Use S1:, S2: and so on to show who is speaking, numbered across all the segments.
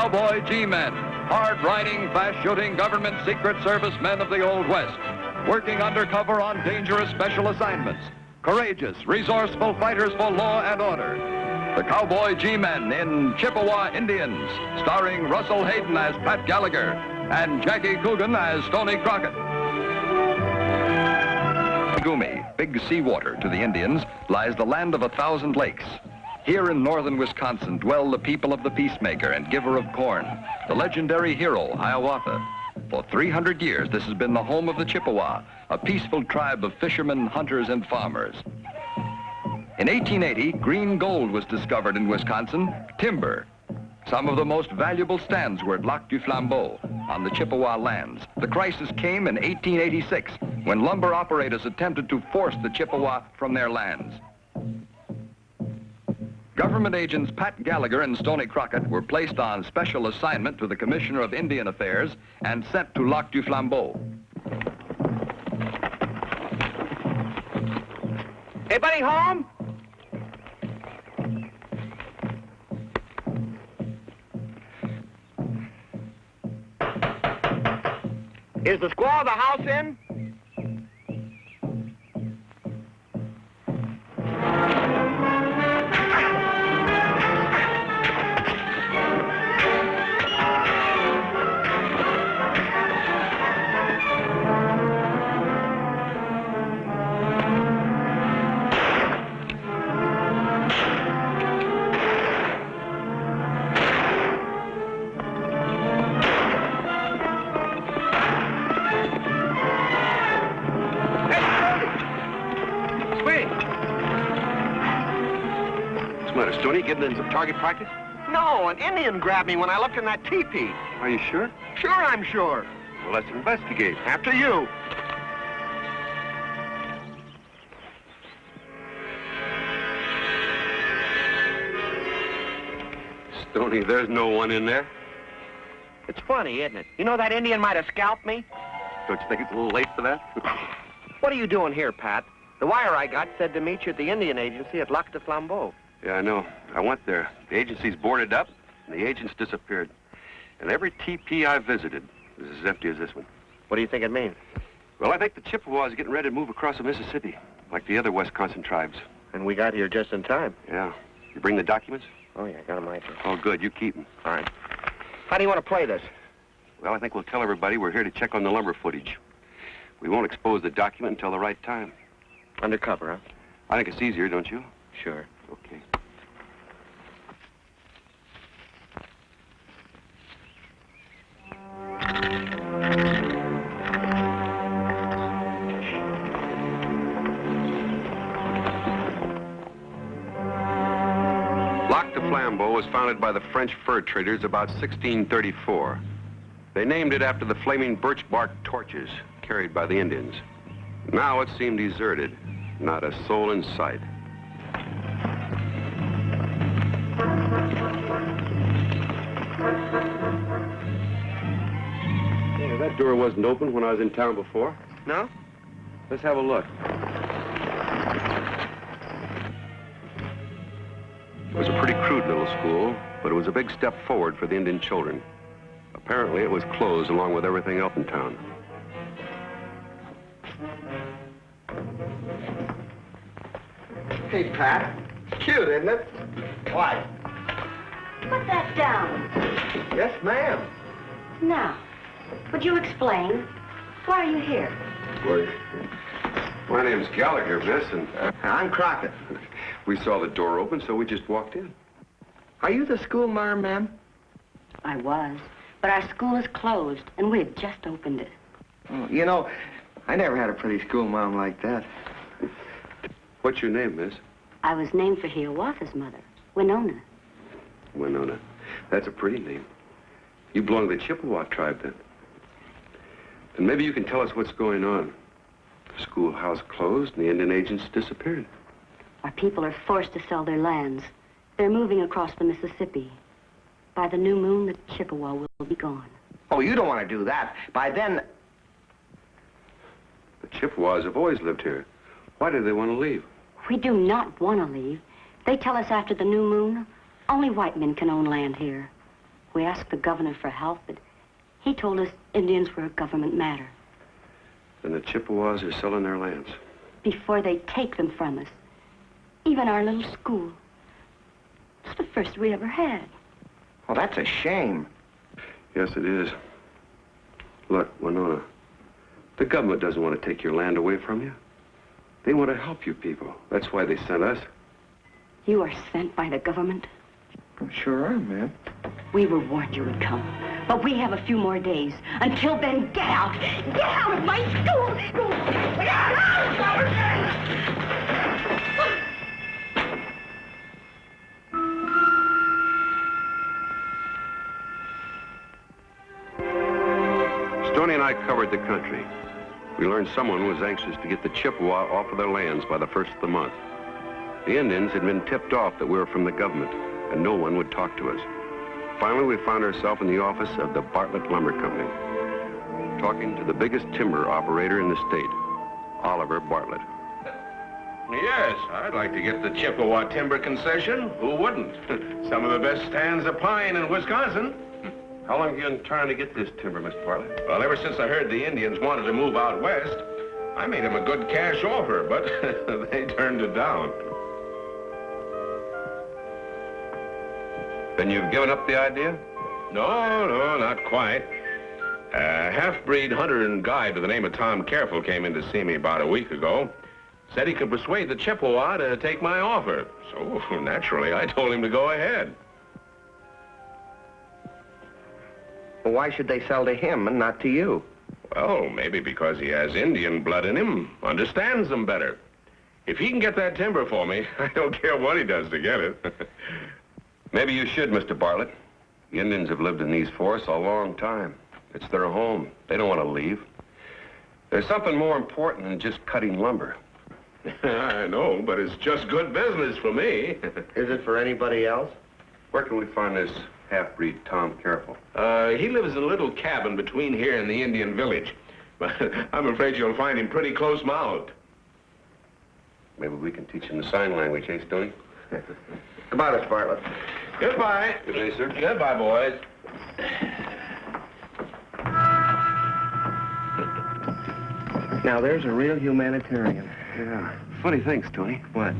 S1: Cowboy G-men, hard-riding, fast-shooting government secret service men of the Old West, working undercover on dangerous special assignments, courageous, resourceful fighters for law and order. The Cowboy G-men in Chippewa Indians, starring Russell Hayden as Pat Gallagher and Jackie Coogan as Stoney Crockett. Gumi, big seawater to the Indians, lies the land of 1,000 lakes. Here in northern Wisconsin dwell the people of the peacemaker and giver of corn, the legendary hero, Hiawatha. For 300 years, this has been the home of the Chippewa, a peaceful tribe of fishermen, hunters, and farmers. In 1880, green gold was discovered in Wisconsin, timber. Some of the most valuable stands were at Lac du Flambeau on the Chippewa lands. The crisis came in 1886 when lumber operators attempted to force the Chippewa from their lands. Government agents Pat Gallagher and Stoney Crockett were placed on special assignment to the Commissioner of Indian Affairs and sent to Lac du Flambeau.
S2: Anybody home? Is the squaw of the house in?
S3: Stoney, getting in some target practice?
S2: No, an Indian grabbed me when I looked in that teepee.
S3: Are you sure?
S2: Sure, I'm sure.
S3: Well, let's investigate.
S2: After you.
S3: Stoney, there's no one in there.
S2: It's funny, isn't it? You know that Indian might have scalped me?
S3: Don't you think it's a little late for that?
S2: What are you doing here, Pat? The wire I got said to meet you at the Indian agency at Lac du Flambeau.
S3: Yeah, I know. I went there. The agency's boarded up, and the agents disappeared. And every TP I visited is as empty as this one.
S2: What do you think it means?
S3: Well, I think the Chippewas are getting ready to move across the Mississippi, like the other Wisconsin tribes.
S2: And we got here just in time.
S3: Yeah. You bring the documents?
S2: Oh, yeah, I got them right here.
S3: Oh, good. You keep them.
S2: All right. How do you want to play this?
S3: Well, I think we'll tell everybody we're here to check on the lumber footage. We won't expose the document until the right time.
S2: Undercover, huh?
S3: I think it's easier, don't you?
S2: Sure.
S3: Okay. Lac du Flambeau was founded by the French fur traders about 1634. They named it after the flaming birch bark torches carried by the Indians. Now it seemed deserted, not a soul in sight. Yeah, that door wasn't open when I was in town before.
S2: No?
S3: Let's have a look. It was a pretty crude little school, but it was a big step forward for the Indian children. Apparently, it was closed along with everything else in town.
S2: Hey, Pat. Cute, isn't it? Why?
S4: Put that down.
S2: Yes, ma'am.
S4: Now, would you explain? Why are you here?
S3: Well, my name's Gallagher, miss, and
S2: I'm Crockett.
S3: we saw the door open, so we just walked in.
S2: Are you the schoolmarm, ma'am?
S4: I was, but our school is closed, and we've just opened it.
S2: Oh, you know, I never had a pretty schoolmarm like that.
S3: What's your name, miss?
S4: I was named for Hiawatha's mother, Winona.
S3: Winona. That's a pretty name. You belong to the Chippewa tribe, then. And maybe you can tell us what's going on. The schoolhouse closed and the Indian agents disappeared.
S4: Our people are forced to sell their lands. They're moving across the Mississippi. By the new moon, the Chippewa will be gone.
S2: Oh, you don't want to do that. By then...
S3: The Chippewas have always lived here. Why do they want to leave?
S4: We do not want to leave. They tell us after the new moon, only white men can own land here. We asked the governor for help, but he told us Indians were a government matter.
S3: Then the Chippewas are selling their lands.
S4: Before they take them from us. Even our little school. It's the first we ever had.
S2: Well, that's a shame.
S3: Yes, it is. Look, Winona, the government doesn't want to take your land away from you. They want to help you people. That's why they sent us.
S4: You are sent by the government?
S2: Sure are, ma'am.
S4: We were warned you would come, but we have a few more days. Until then, get out! Get out of my school! Get out!
S3: Stoney and I covered the country. We learned someone was anxious to get the Chippewa off of their lands by the first of the month. The Indians had been tipped off that we were from the government, and no one would talk to us. Finally, we found ourselves in the office of the Bartlett Lumber Company, talking to the biggest timber operator in the state, Oliver Bartlett.
S5: Yes, I'd like to get the Chippewa timber concession. Who wouldn't? Some of the best stands of pine in Wisconsin.
S3: How long have you been trying to get this timber, Mr. Bartlett?
S5: Well, ever since I heard the Indians wanted to move out west, I made them a good cash offer, but they turned it down.
S3: Then you've given up the idea?
S5: No, not quite. A half-breed hunter and guide by the name of Tom Careful came in to see me about a week ago. Said he could persuade the Chippewa to take my offer. So, naturally, I told him to go ahead.
S2: Well, why should they sell to him and not to you?
S5: Well, maybe because he has Indian blood in him, understands them better. If he can get that timber for me, I don't care what he does to get it.
S3: Maybe you should, Mr. Bartlett. The Indians have lived in these forests a long time. It's their home. They don't want to leave. There's something more important than just cutting lumber.
S5: I know, but it's just good business for me.
S2: Is it for anybody else?
S3: Where can we find this half-breed Tom Careful?
S5: He lives in a little cabin between here and the Indian village. But I'm afraid you'll find him pretty close-mouthed.
S3: Maybe we can teach him the sign language, eh, Stoney?
S2: Goodbye, Mr. Bartlett.
S5: Goodbye.
S3: Good day, sir.
S5: Goodbye, boys.
S2: Now, there's a real humanitarian.
S3: Yeah. Funny thing, Stoney.
S2: What?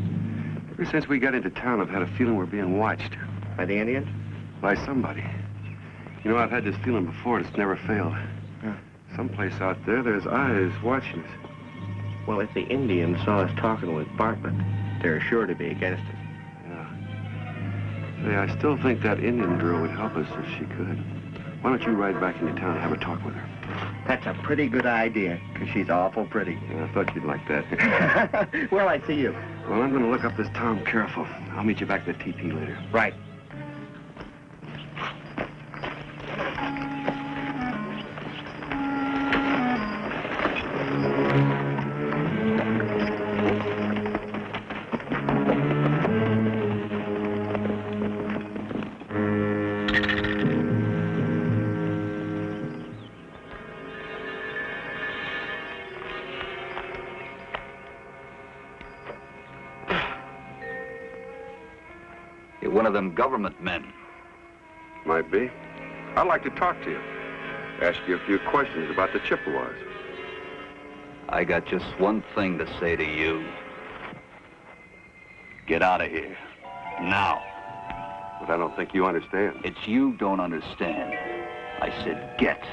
S3: Ever since we got into town, I've had a feeling we're being watched.
S2: By the Indians?
S3: By somebody. You know, I've had this feeling before, and it's never failed.
S2: Huh.
S3: Someplace out there, there's eyes watching us.
S2: Well, if the Indians saw us talking with Bartlett, they're sure to be against us.
S3: Yeah. Say, I still think that Indian girl would help us if she could. Why don't you ride back into town and have a talk with her?
S2: That's a pretty good idea, because she's awful pretty.
S3: Yeah, I thought you'd like that.
S2: Where'll I see you?
S3: Well, I'm going to look up this Tom Careful. I'll meet you back at the TP later.
S2: Right.
S1: You're one of them government men.
S3: Might be. I'd like to talk to you. Ask you a few questions about the Chippewas.
S1: I got just one thing to say to you. Get out of here. Now.
S3: But I don't think you understand.
S1: It's you don't understand. I said get.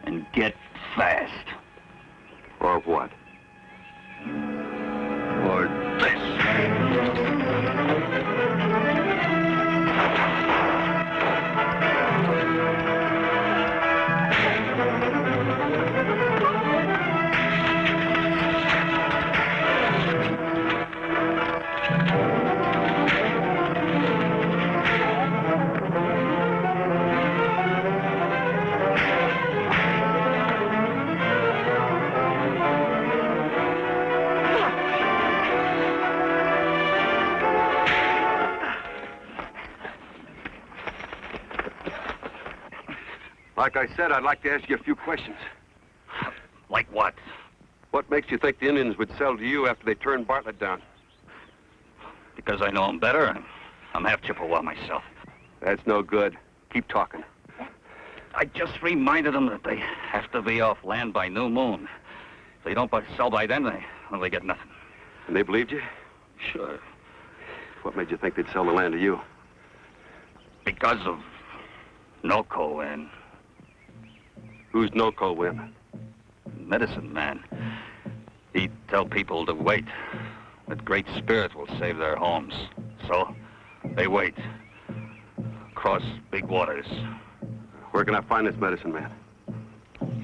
S1: And get fast.
S3: Or what?
S1: Or this.
S3: Like I said, I'd like to ask you a few questions.
S1: Like what?
S3: What makes you think the Indians would sell to you after they turned Bartlett down?
S1: Because I know him better. I'm half Chippewa myself.
S3: That's no good. Keep talking.
S6: I just reminded them that they have to be off land by new moon. If they don't sell by then, they get nothing.
S3: And they believed you?
S6: Sure.
S3: What made you think they'd sell the land to you?
S6: Because of Noco and...
S3: Who's Noco, Win?
S6: Medicine man. He'd tell people to wait. That Great Spirit will save their homes. So, they wait. Cross big waters.
S3: Where can I find this medicine man?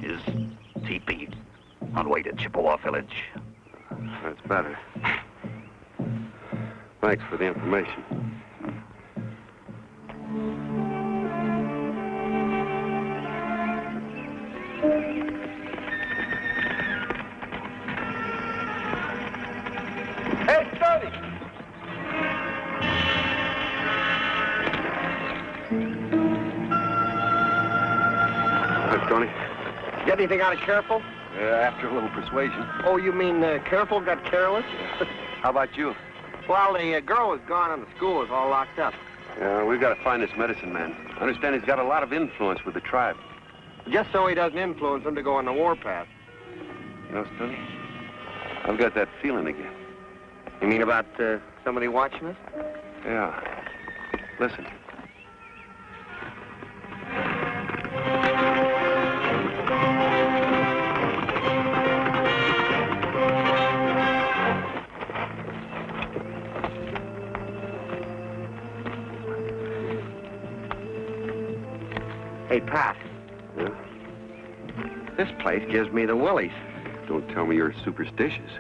S6: His teepee on way to Chippewa village.
S3: That's better. Thanks for the information.
S2: Hey, Stoney!
S3: Hi, Tony.
S2: Get anything out of Careful?
S3: After a little persuasion.
S2: Oh, you mean Careful got careless?
S3: How about you?
S2: Well, the girl was gone and the school was all locked up.
S3: We've got to find this medicine man. I understand he's got a lot of influence with the tribe.
S2: Just so he doesn't influence them to go on the warpath.
S3: You know, Stoney, I've got that feeling again.
S2: You mean about somebody watching us?
S3: Yeah. Listen.
S2: Hey, Pat.
S3: Yeah?
S2: This place gives me the willies.
S3: Don't tell me you're superstitious.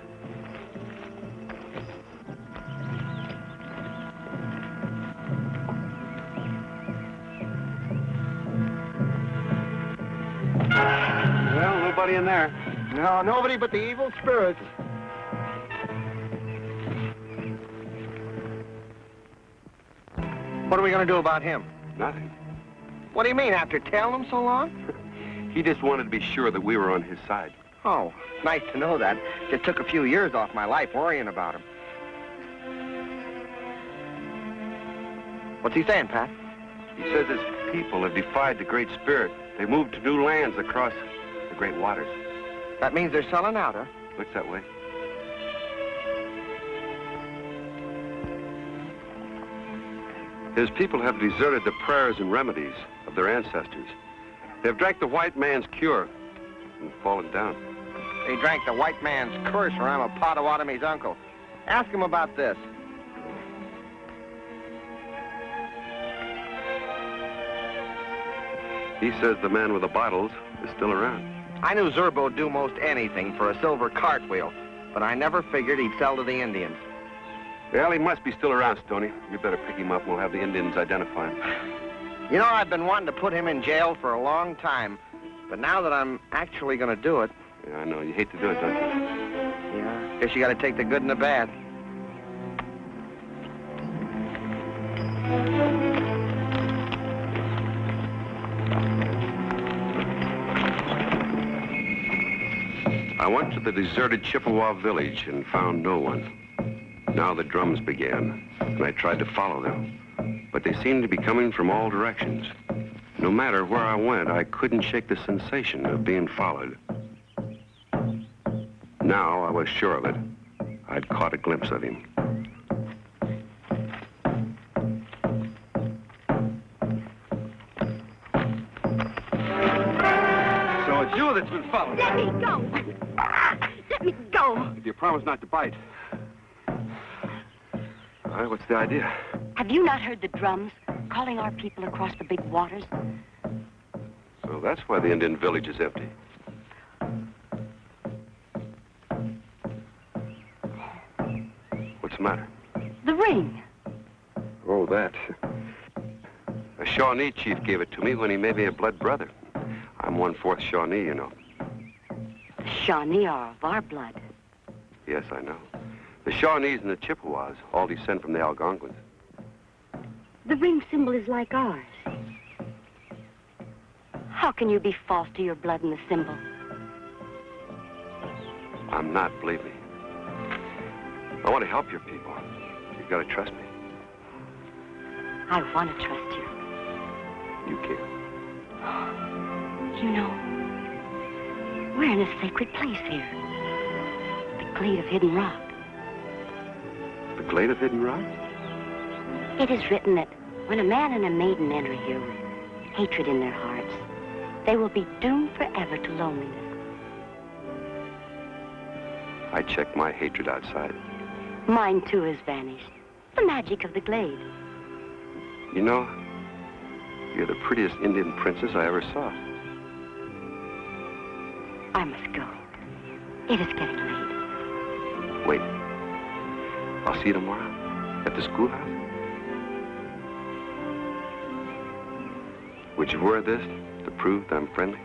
S3: Well, nobody in there.
S2: No, nobody but the evil spirits. What are we going to do about him?
S3: Nothing.
S2: What do you mean, after telling him so long?
S3: He just wanted to be sure that we were on his side.
S2: Oh, nice to know that. Just took a few years off my life worrying about him. What's he saying, Pat?
S3: He says his people have defied the Great Spirit. They moved to new lands across the great waters.
S2: That means they're selling out, huh?
S3: Looks that way. His people have deserted the prayers and remedies of their ancestors. They've drank the white man's cure and fallen down.
S2: They drank the white man's curse, or I'm a Potawatomi's uncle. Ask him about this.
S3: He says the man with the bottles is still around.
S2: I knew Zerbo would do most anything for a silver cartwheel, but I never figured he'd sell to the Indians.
S3: Well, he must be still around, Stoney. You better pick him up and we'll have the Indians identify him.
S2: You know, I've been wanting to put him in jail for a long time, but now that I'm actually going to do it...
S3: Yeah, I know. You hate to do it, don't you?
S2: Yeah, guess you got to take the good and the bad.
S3: I went to the deserted Chippewa village and found no one. Now the drums began, and I tried to follow them. But they seemed to be coming from all directions. No matter where I went, I couldn't shake the sensation of being followed. Now I was sure of it. I'd caught a glimpse of him. So it's you that's been followed.
S4: Let me go. Let me go.
S3: If you promise not to bite. All right, what's the idea?
S4: Have you not heard the drums calling our people across the big waters?
S3: So that's why the Indian village is empty. What's the matter?
S4: The ring.
S3: Oh, that. A Shawnee chief gave it to me when he made me a blood brother. I'm 1/4 Shawnee, you know.
S4: The Shawnee are of our blood.
S3: Yes, I know. The Shawnees and the Chippewas all descend from the Algonquins.
S4: The ring symbol is like ours. How can you be false to your blood and the symbol?
S3: I'm not, believe me. I want to help your people. You've got to trust me.
S4: I want to trust you.
S3: You can.
S4: You know, we're in a sacred place here. The Glade of Hidden Rock.
S3: The Glade of Hidden Rock?
S4: It is written that when a man and a maiden enter here with hatred in their hearts, they will be doomed forever to loneliness.
S3: I checked my hatred outside.
S4: Mine, too, has vanished. The magic of the Glade.
S3: You know, you're the prettiest Indian princess I ever saw.
S4: I must go. It is getting late.
S3: Wait. I'll see you tomorrow at the schoolhouse. Would you wear this to prove that I'm friendly?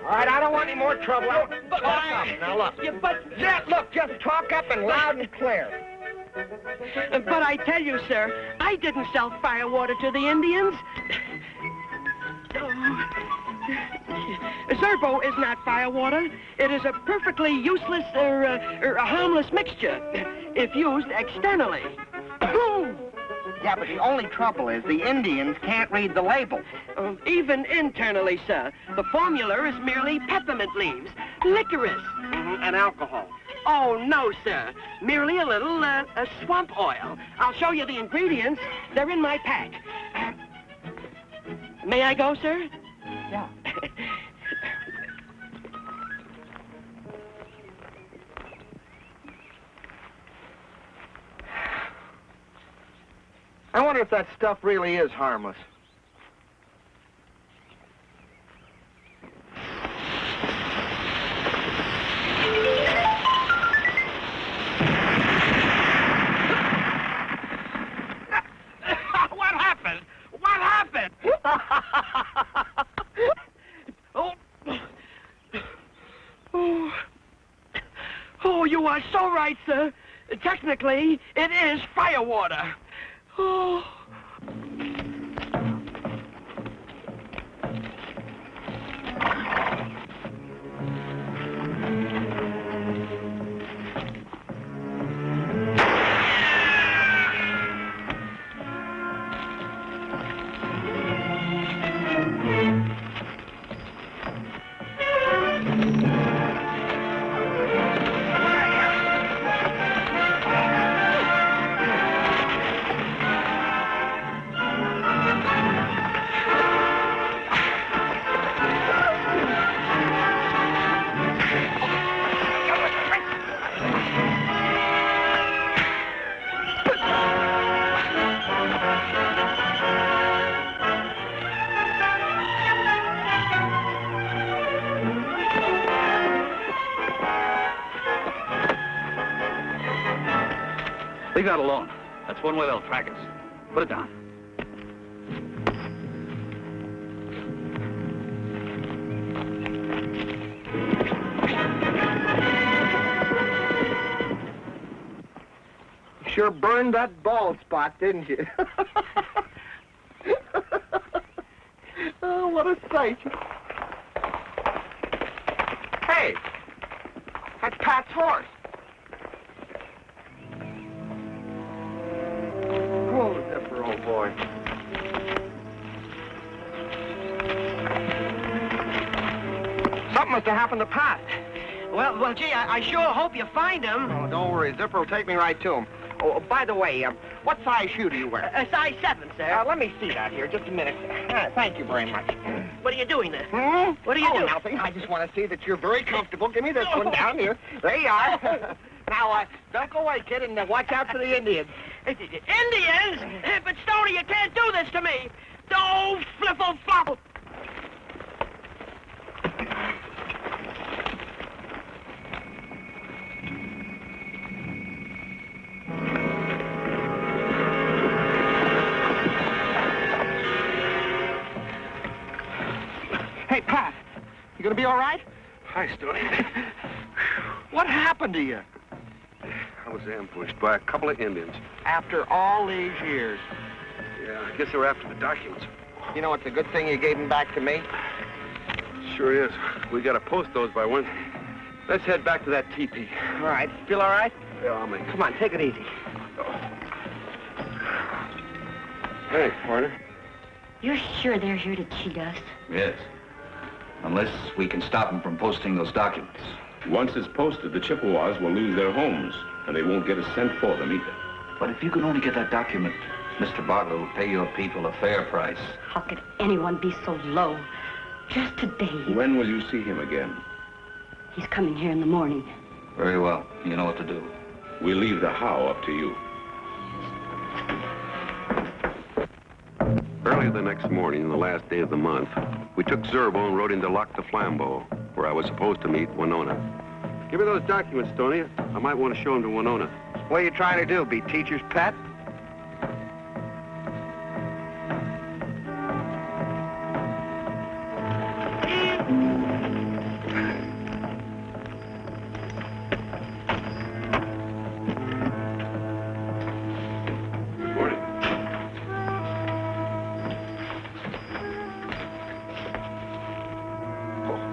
S2: All right, I don't want any more trouble. Talk up. Now, look. Look, just talk up and loud and clear.
S7: But I tell you, sir, I didn't sell firewater to the Indians. Zerbo is not firewater. It is a perfectly useless a harmless mixture if used externally.
S2: Yeah, but the only trouble is the Indians can't read the label.
S7: Even internally, sir. The formula is merely peppermint leaves, licorice.
S2: And alcohol.
S7: Oh, no, sir. Merely a little swamp oil. I'll show you the ingredients. They're in my pack. May I go, sir?
S2: Yeah. I wonder if that stuff really is harmless.
S7: What happened? What happened? Oh, you are so right, sir. Technically, it is firewater. Oh.
S6: Leave that alone. That's one way they'll track us. Put it down.
S2: Sure burned that bald spot, didn't you? Oh, what a sight. Hey, that's Pat's horse. Oh, Zipper, old boy. Something must have happened to Pat.
S7: Well, gee, I sure hope you find him.
S2: Oh, don't worry. Zipper will take me right to him. Oh, by the way, what size shoe do you wear?
S7: A size 7, sir.
S2: Let me see that here. Just a minute. Thank you very much.
S7: What are you doing there? What are you
S2: doing?
S7: doing?
S2: Nothing. I just want to see that you're very comfortable. Give me this one down here. There you are. Now, don't go away, kid, and watch out for the Indians.
S7: Indians? But, Stoney, you can't do this to me. Oh, fliffle flopple.
S2: Hey, Pat, you gonna be all right?
S3: Hi, Stoney.
S2: What happened to you?
S3: I was ambushed by a couple of Indians.
S2: After all these years.
S3: Yeah, I guess they were after the documents.
S2: You know, it's a good thing you gave them back to me.
S3: Sure is. We gotta post those by Wednesday. Let's head back to that teepee.
S2: All right. Feel all right?
S3: Yeah, I'll make it.
S2: Come on, take it easy.
S3: Hey, partner.
S4: You're sure they're here to cheat us?
S6: Yes. Unless we can stop them from posting those documents.
S5: Once it's posted, the Chippewas will lose their homes, and they won't get a cent for them either.
S6: But if you can only get that document, Mr. Bartlett will pay your people a fair price.
S4: How could anyone be so low? Just today.
S5: When will you see him again?
S4: He's coming here in the morning.
S6: Very well. You know what to do.
S5: We'll leave the how up to you.
S3: Early the next morning, the last day of the month, we took Zerbo and rode into Lac de Flambeau, where I was supposed to meet Winona. Give me those documents, Stoney. I might want to show them to Winona.
S2: What are you trying to do, be teacher's pet?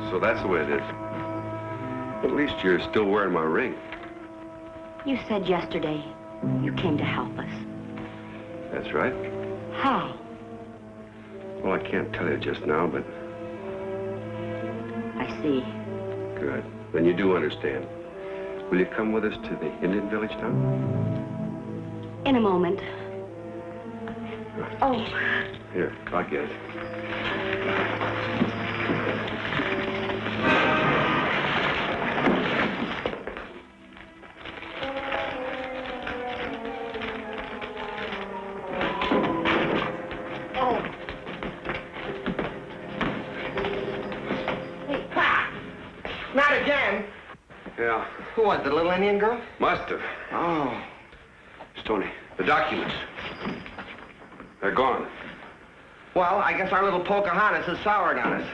S3: So that's the way it is. At least you're still wearing my ring.
S4: You said yesterday you came to help us.
S3: That's right.
S4: How?
S3: Well, I can't tell you just now, but
S4: I see.
S3: good. Then you do understand. Will you come with us to the Indian village now?
S4: In a moment. Oh.
S3: Here, I'll get it.
S2: Not again.
S3: Yeah,
S2: Who was it, the little Indian girl?
S3: must have.
S2: Oh.
S3: Stoney, the documents. They're gone.
S2: Well, I guess our little Pocahontas is soured on us.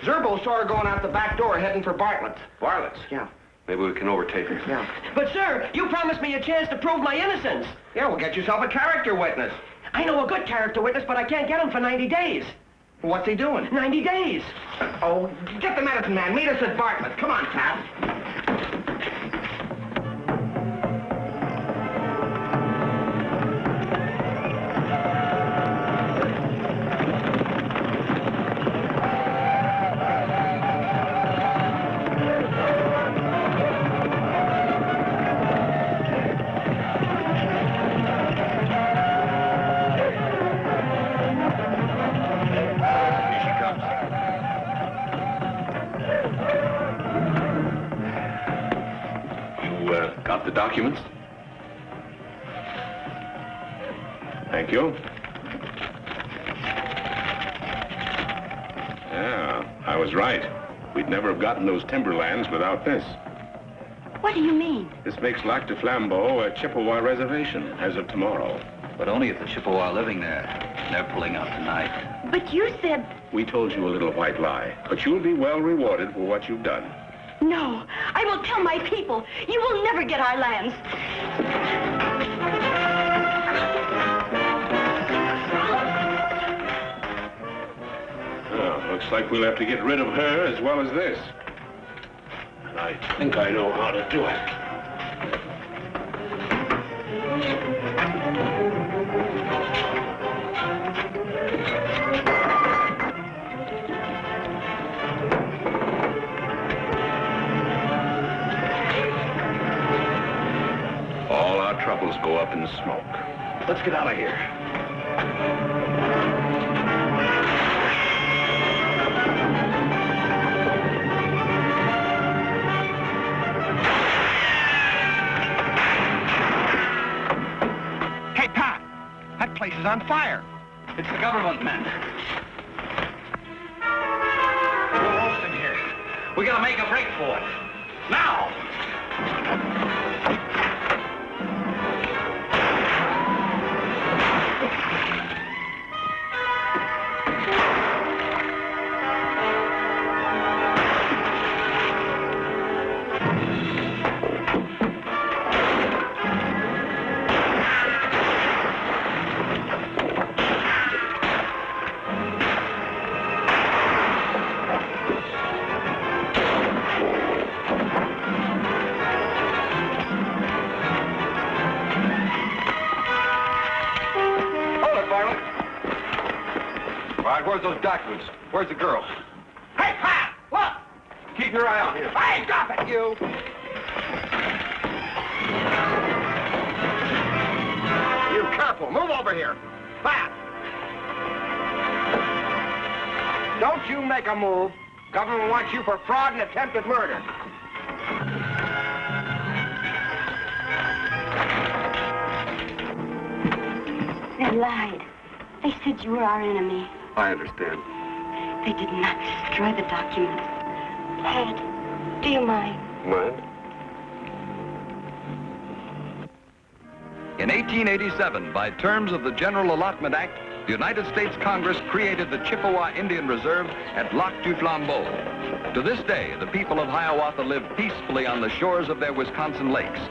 S2: Zerbo saw her going out the back door heading for Bartlett's.
S3: Bartlett's?
S2: Yeah.
S3: Maybe we can overtake her.
S2: Yeah.
S7: But, sir, you promised me a chance to prove my innocence.
S2: Yeah, well, get yourself a character witness.
S7: I know a good character witness, but I can't get him for 90 days.
S2: What's he doing?
S7: 90 days.
S2: Oh, get the medicine man. Meet us at Bartlett's. Come on, Pat.
S5: Got the documents? Thank you. Yeah, I was right. We'd never have gotten those timberlands without this.
S4: What do you mean?
S5: This makes Lac de Flambeau a Chippewa reservation as of tomorrow.
S6: But only if the Chippewa are living there. They're pulling out tonight.
S4: But you said...
S5: We told you a little white lie, but you'll be well rewarded for what you've done.
S4: No, I will tell my people. You will never get our lands.
S5: Oh, looks like we'll have to get rid of her as well as this. And I think I know how to do it. All our troubles go up in smoke. Let's get out of here.
S2: Hey, Pat. That place is on fire.
S6: It's the government men.
S2: We're roasting here.
S6: We gotta make a break for it. Now!
S3: right, where's those documents? Where's the girl?
S2: Hey, Pat! Look!
S3: Keep your eye on him.
S2: Hey, drop it, you! You careful. Move over here. Pat! Don't you make a move. Government wants you for fraud and attempted murder.
S4: They lied. They said you were our enemy.
S3: I understand.
S4: They did not destroy the documents. Pat, do you mind?
S3: Mind?
S1: In 1887, by terms of the General Allotment Act, the United States Congress created the Chippewa Indian Reserve at Lac du Flambeau. To this day, the people of Hiawatha live peacefully on the shores of their Wisconsin lakes,